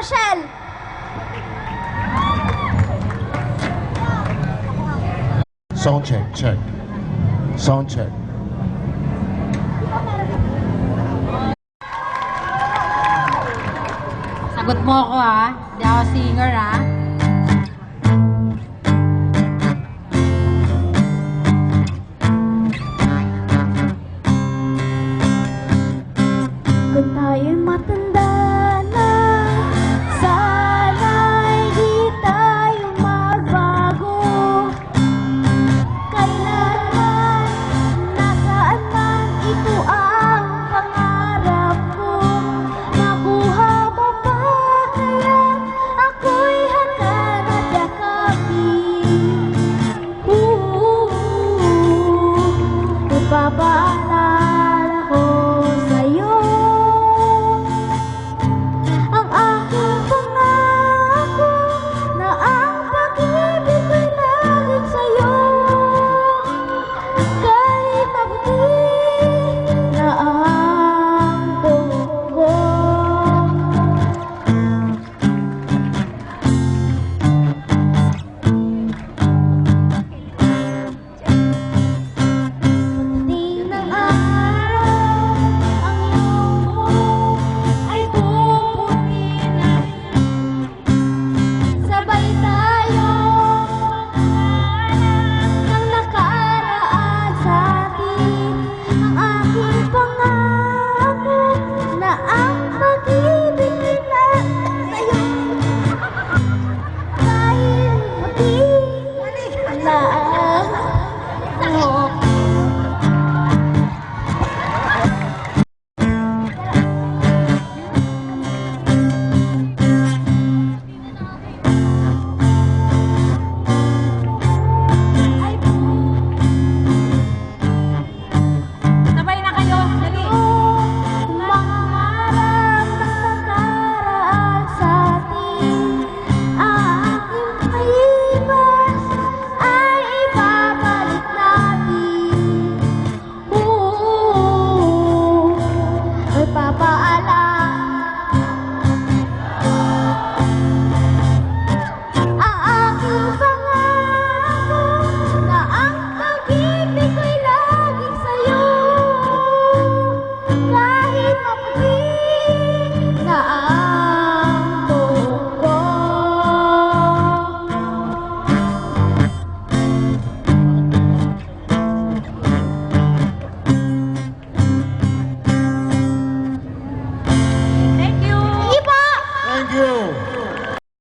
Rochelle. Sound check, check. Sound check. Sagot mo ako ha. Hindi ako singer ha. Kung tayo'y matanda na, sana'y di tayo magbago. Kailanman, nasaan man, ito ang pangarap ko. Makuha mo pa kaya ako'y handa na yakapin. Ipapaan